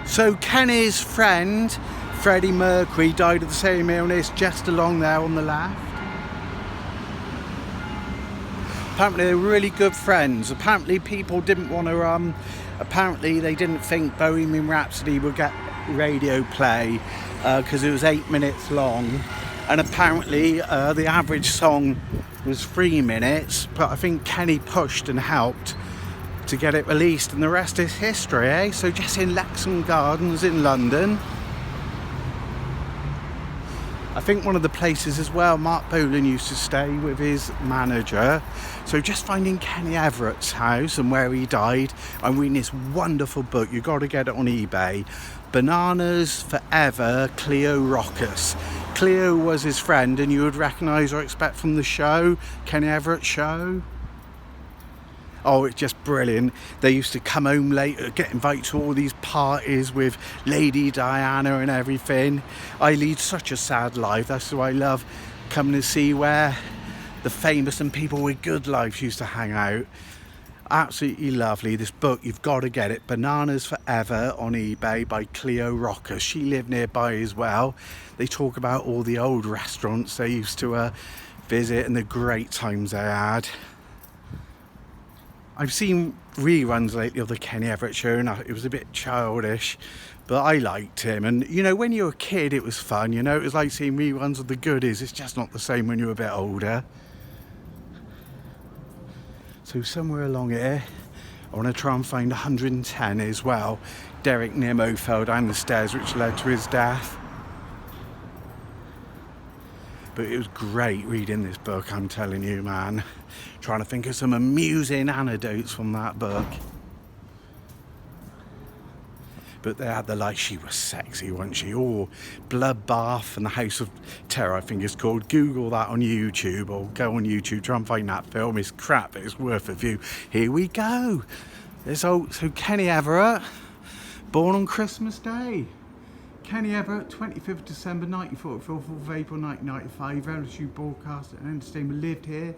So Kenny's friend, Freddie Mercury, died of the same illness just along there on the left. Apparently they were really good friends. Apparently people didn't want to, apparently they didn't think Bohemian Rhapsody would get radio play because it was 8 minutes long. And apparently the average song was 3 minutes, but I think Kenny pushed and helped to get it released, and the rest is history, eh? So just in Lexham Gardens in London. I think one of the places as well, Mark Bolan used to stay with his manager. So just finding Kenny Everett's house and where he died. I'm reading this wonderful book, you've got to get it on eBay. Bananas Forever, Cleo Rockus. Cleo was his friend, and you would recognise or expect from the show, Kenny Everett's show. Oh, it's just brilliant. They used to come home late, get invited to all these parties with Lady Diana and everything. I lead such a sad life. That's why I love coming to see where the famous and people with good lives used to hang out. Absolutely lovely. This book, you've got to get it. Bananas Forever on eBay by Cleo Rockus. She lived nearby as well. They talk about all the old restaurants they used to visit and the great times they had. I've seen reruns lately of the Kenny Everett show, and it was a bit childish, but I liked him. And you know, when you were a kid it was fun, you know, it was like seeing reruns of the goodies. It's just not the same when you're a bit older. So somewhere along here I want to try and find 110 as well. Derek Nimmo fell down the stairs, which led to his death. But it was great reading this book, I'm telling you, man. Trying to think of some amusing anecdotes from that book. But they had the like, she was sexy, wasn't she? Oh, Bloodbath and the House of Terror, I think it's called. Google that on YouTube, or go on YouTube, try and find that film. It's crap, but it's worth a view. Here we go. So Kenny Everett, born on Christmas Day. Kenny Everett, 25th December 1944, 4th of April 1995, LSU broadcaster and entertainer, lived here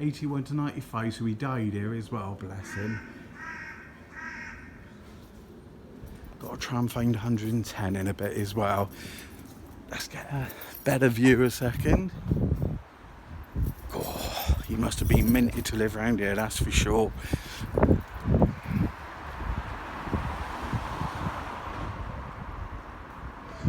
81 to 95, so he died here as well, bless him. Got to try and find 110 in a bit as well. Let's get a better view a second. Oh, he must have been minted to live around here, that's for sure.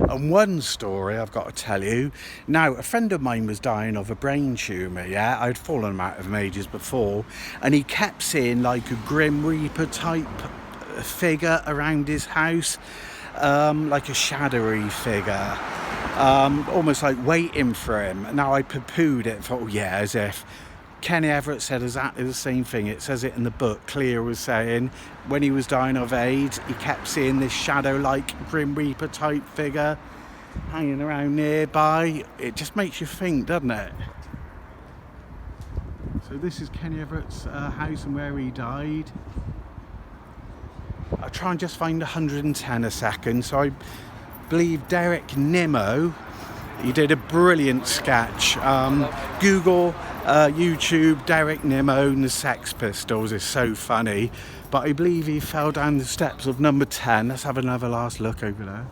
And one story I've got to tell you. Now, a friend of mine was dying of a brain tumour, yeah? I'd fallen out of him ages before, and he kept seeing like a Grim Reaper type figure around his house, like a shadowy figure, almost like waiting for him. Now, I poo-pooed it, thought, oh yeah, as if. Kenny Everett said exactly the same thing. It says it in the book. Cleo was saying when he was dying of AIDS, he kept seeing this shadow-like Grim Reaper type figure hanging around nearby. It just makes you think, doesn't it? So this is Kenny Everett's house and where he died. I'll try and just find 110 a second. So I believe Derek Nimmo, he did a brilliant sketch. Google YouTube, Derek Nimmo and the Sex Pistols is so funny. But I believe he fell down the steps of number 10. Let's have another last look over there.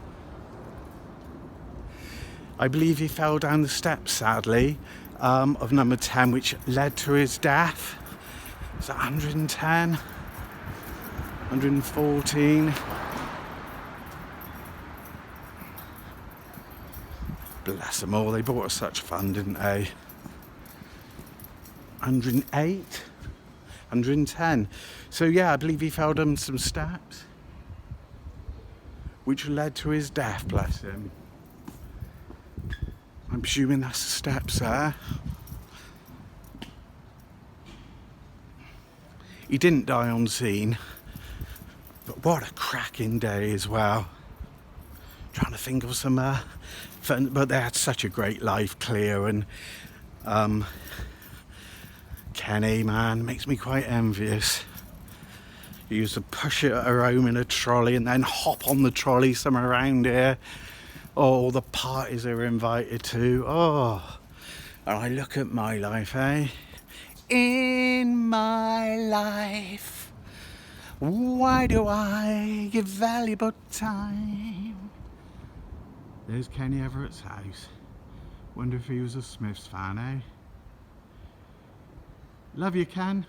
I believe he fell down the steps, sadly, of number 10, which led to his death. Is that 110? 114? Bless them all, they brought us such fun, didn't they? 108, 110. So yeah, I believe he fell down some steps, which led to his death, bless him. I'm presuming that's the steps there. He didn't die on scene, but what a cracking day as well. Trying to think of some fun, but they had such a great life, Cleo and Kenny, man, makes me quite envious. He used to push it home in a trolley and then hop on the trolley somewhere around here. Oh, the parties they were invited to. Oh, and I look at my life, eh? In my life, Why do I give valuable time? There's Kenny Everett's house. Wonder if he was a Smiths fan, eh? Love you, Ken.